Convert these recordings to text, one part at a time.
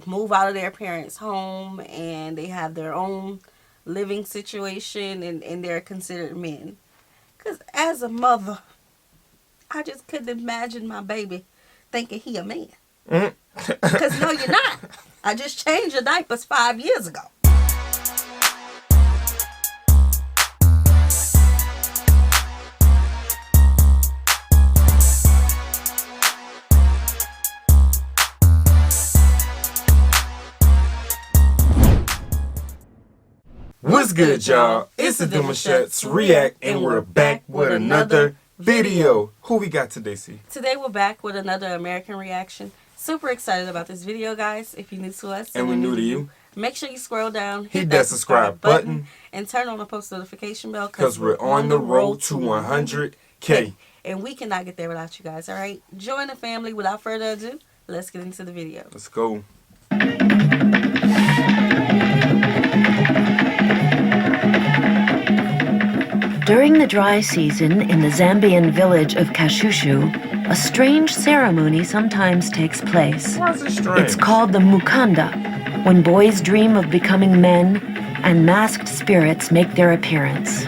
move out of their parents' home and they have their own living situation and they're considered men. Because as a mother, I just couldn't imagine my baby thinking he a man. Because no, you're not. I just changed your diapers 5 years ago. What's good, y'all? It's the Demouchets React, and we're back with another video. Who we got today, C? Today we're back with another American reaction. Super excited about this video, guys. If you're new to us And we're new to you, make sure you scroll down, hit that subscribe button, and turn on the post notification bell because we're on the road to 100K. And we cannot get there without you guys, all right? Join the family. Without further ado, let's get into the video. Let's go. During the dry season in the Zambian village of Kashushu, a strange ceremony sometimes takes place. Why is it strange? It's called the Mukanda, when boys dream of becoming men and masked spirits make their appearance.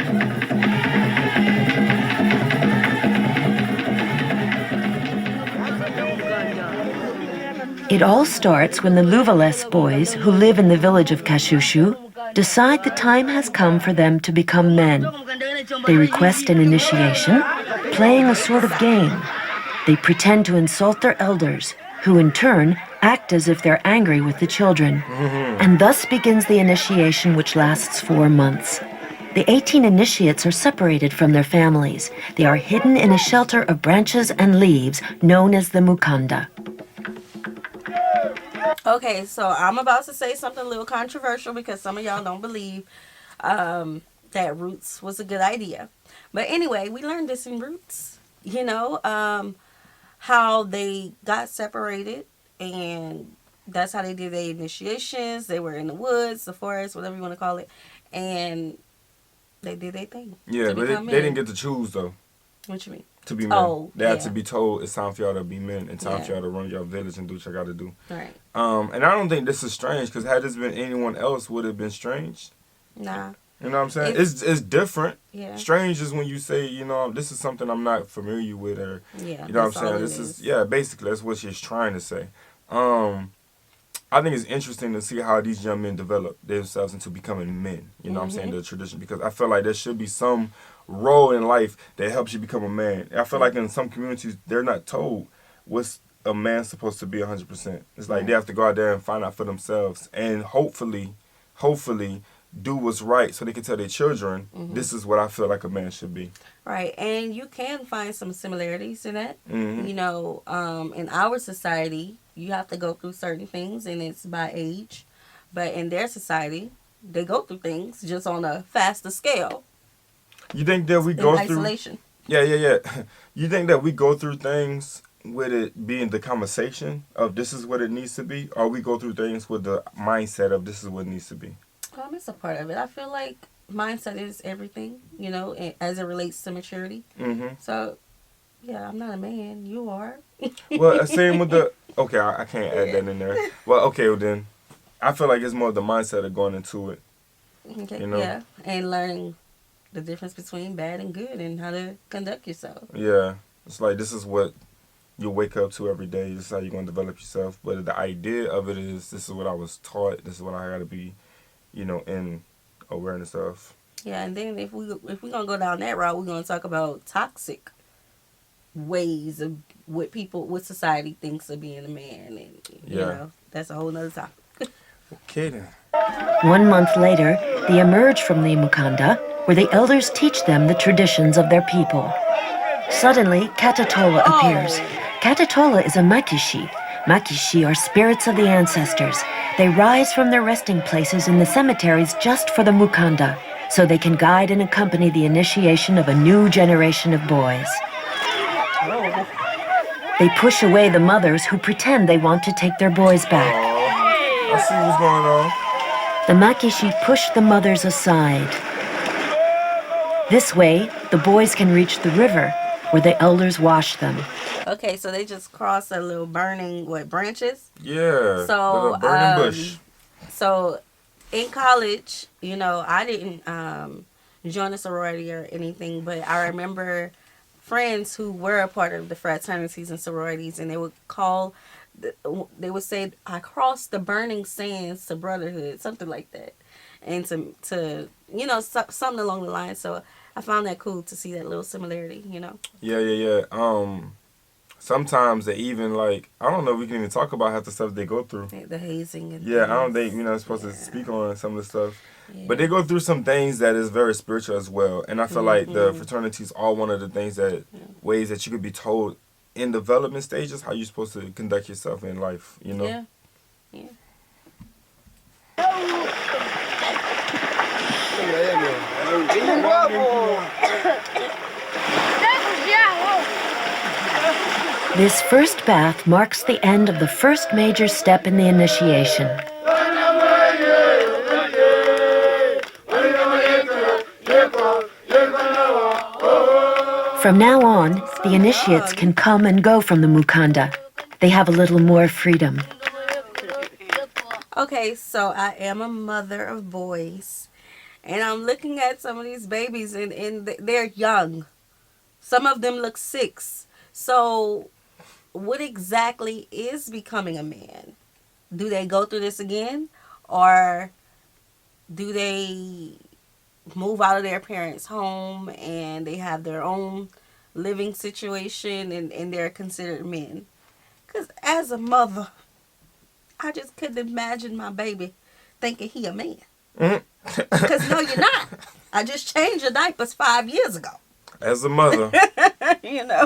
It all starts when the Luvales boys, who live in the village of Kashushu, decide the time has come for them to become men. They request an initiation, playing a sort of game. They pretend to insult their elders, who in turn act as if they're angry with the children. And thus begins the initiation, which lasts 4 months. The 18 initiates are separated from their families. They are hidden in a shelter of branches and leaves known as the Mukanda. Okay, so I'm about to say something a little controversial because some of y'all don't believe that Roots was a good idea. But anyway, we learned this in Roots, you know, how they got separated, and that's how they did their initiations. They were in the woods, the forest, whatever you want to call it, and they did their thing. Yeah, but they didn't get to choose, though. What you mean? To be men. Oh, they had to be told it's time for y'all to be men and time for y'all to run your village and do what y'all got to do. Right. And I don't think this is strange, because had this been anyone else, would it have been strange? Nah. You know what I'm saying? It's different. Yeah. Strange is when you say, you know, this is something I'm not familiar with, or Yeah, you know what I'm saying? This is basically that's what she's trying to say. I think it's interesting to see how these young men develop themselves into becoming men. You know what I'm saying? The tradition, because I feel like there should be some role in life that helps you become a man. I feel like in some communities they're not told what's a man supposed to be 100%. It's like they have to go out there and find out for themselves, and hopefully do what's right so they can tell their children, this is what I feel like a man should be. Right, and you can find some similarities in that. You know, in our society, you have to go through certain things, and it's by age. But in their society, they go through things just on a faster scale. You think that we go through isolation? Yeah. You think that we go through things with it being the conversation of this is what it needs to be, or we go through things with the mindset of this is what it needs to be? It's a part of it. I feel like mindset is everything, you know, as it relates to maturity. So, yeah, I'm not a man. You are. Well, same with the... Okay, I can't add that in there. Well, okay, well then, I feel like it's more the mindset of going into it. Okay, you know? Yeah, and learning the difference between bad and good and how to conduct yourself. Yeah, it's like this is what you wake up to every day. This is how you're going to develop yourself. But the idea of it is this is what I was taught. This is what I got to be, you know, in awareness of. Yeah, and then if we're gonna go down that route, we're gonna talk about toxic ways of what society thinks of being a man, and you know, that's a whole nother topic. Okay then. 1 month later, they emerge from the Mukanda, where the elders teach them the traditions of their people. Suddenly, Katatola appears. Katatola is a Makishi. Makishi are spirits of the ancestors. They rise from their resting places in the cemeteries just for the Mukanda, so they can guide and accompany the initiation of a new generation of boys. They push away the mothers who pretend they want to take their boys back. I see what's going on. The Makishi push the mothers aside. This way, the boys can reach the river, where the elders wash them. Okay, so they just cross a little burning, branches? Yeah. So, the burning bush. So, in college, I didn't join a sorority or anything, but I remember friends who were a part of the fraternities and sororities, and they would say, I crossed the burning sands to brotherhood, something like that. And to something along the line. So I found that cool to see that little similarity, Yeah. Sometimes they even, like, I don't know if we can even talk about half the stuff they go through. The hazing and I don't think, supposed to speak on some of the stuff. Yeah. But they go through some things that is very spiritual as well. And I feel like the fraternities are one of the things ways that you could be told in development stages how you're supposed to conduct yourself in life, Yeah. This first bath marks the end of the first major step in the initiation. From now on, the initiates can come and go from the Mukanda. They have a little more freedom. Okay, so I am a mother of boys, and I'm looking at some of these babies, and they're young. Some of them look 6. So what exactly is becoming a man? Do they go through this again? Or do they move out of their parents' home and they have their own living situation and they're considered men? Because as a mother, I just couldn't imagine my baby thinking he a man. Because no, you're not. I just changed your diapers 5 years ago. As a mother.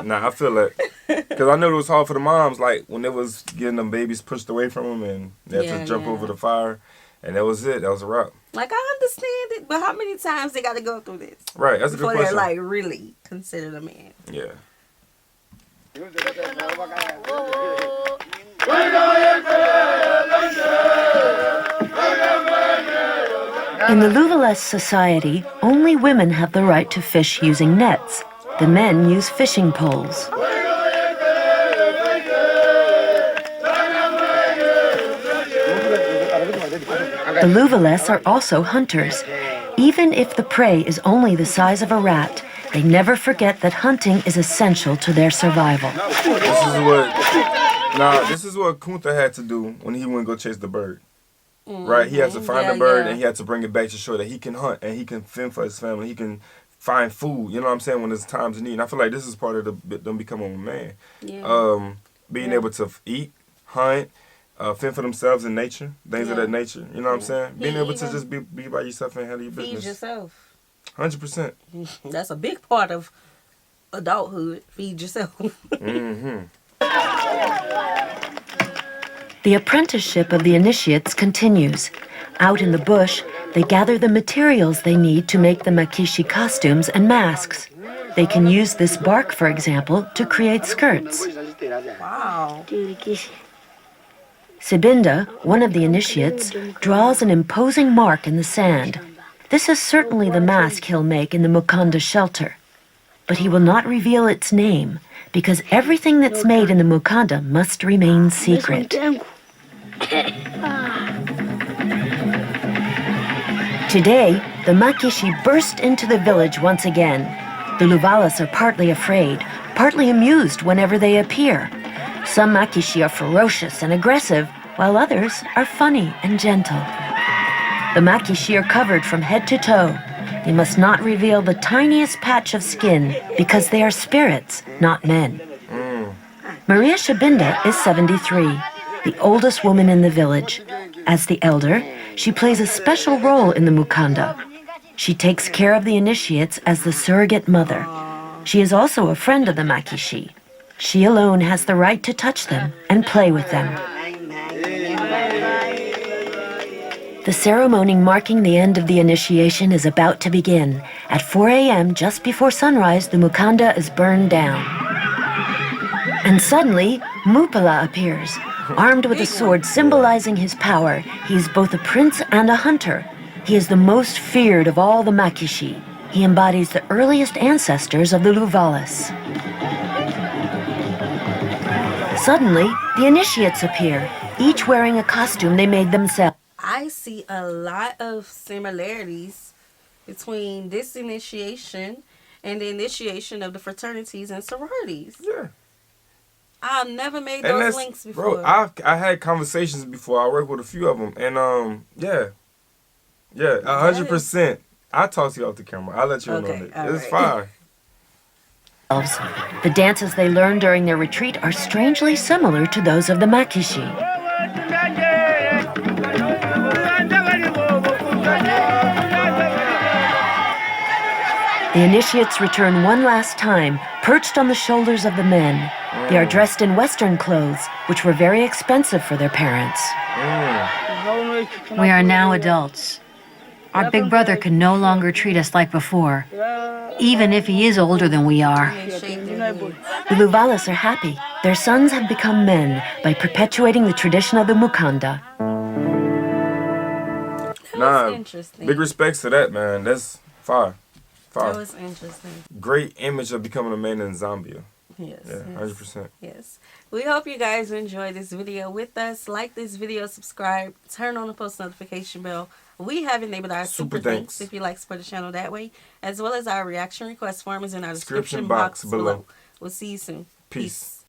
Nah, I feel it. Because I know it was hard for the moms, like, when they was getting them babies pushed away from them and they had to jump over the fire. And that was it. That was a wrap. Like, I understand it, but how many times they got to go through this? Right, that's a good question. Before they're, like, really considered a man. Yeah. In the Luvalese society, only women have the right to fish using nets. The men use fishing poles. The Luvalese are also hunters. Even if the prey is only the size of a rat, they never forget that hunting is essential to their survival. This is what Kunta had to do when he went to go chase the bird. Right? He had to find the bird and he had to bring it back to show that he can hunt and he can fend for his family. He can find food, you know what I'm saying, when there's times of need. And I feel like this is part of them becoming a man. Yeah. Being able to eat, hunt, fend for themselves in nature, things of that nature. You know what I'm saying? Being able to just be by yourself and handle your business. Feed yourself. 100%. That's a big part of adulthood. Feed yourself. The apprenticeship of the initiates continues. Out in the bush, they gather the materials they need to make the Makishi costumes and masks. They can use this bark, for example, to create skirts. Wow. Sibinda, one of the initiates, draws an imposing mark in the sand. This is certainly the mask he'll make in the Mukanda shelter. But he will not reveal its name, because everything that's made in the Mukanda must remain secret. Today, the Makishi burst into the village once again. The Luvalas are partly afraid, partly amused whenever they appear. Some Makishi are ferocious and aggressive, while others are funny and gentle. The Makishi are covered from head to toe. They must not reveal the tiniest patch of skin because they are spirits, not men. Maria Shabinda is 73, the oldest woman in the village. As the elder, she plays a special role in the Mukanda. She takes care of the initiates as the surrogate mother. She is also a friend of the Makishi. She alone has the right to touch them and play with them. The ceremony marking the end of the initiation is about to begin. At 4 a.m., just before sunrise, the Mukanda is burned down. And suddenly, Mupala appears, armed with a sword symbolizing his power. He is both a prince and a hunter. He is the most feared of all the Makishi. He embodies the earliest ancestors of the Luvalas. Suddenly, the initiates appear, each wearing a costume they made themselves. I see a lot of similarities between this initiation and the initiation of the fraternities and sororities. Yeah. I've never made And those that's, links before. bro, I had conversations before. I worked with a few of them. And, yeah, 100%. I talk to you off the camera. I'll let you in on it. It's fine. The dances they learned during their retreat are strangely similar to those of the Makishi. The initiates return one last time, perched on the shoulders of the men. They are dressed in Western clothes, which were very expensive for their parents. We are now adults. Our big brother can no longer treat us like before, even if he is older than we are. The Luvalas are happy. Their sons have become men by perpetuating the tradition of the Mukanda. Interesting. Big respects to that, man. That's fire. That was interesting. Great image of becoming a man in Zambia. Yes. Yeah, 100%. Yes. We hope you guys enjoyed this video with us. Like this video, subscribe, turn on the post notification bell. We have enabled our super thanks if you like to support the channel that way, as well as our reaction request form is in our description box below. We'll see you soon. Peace.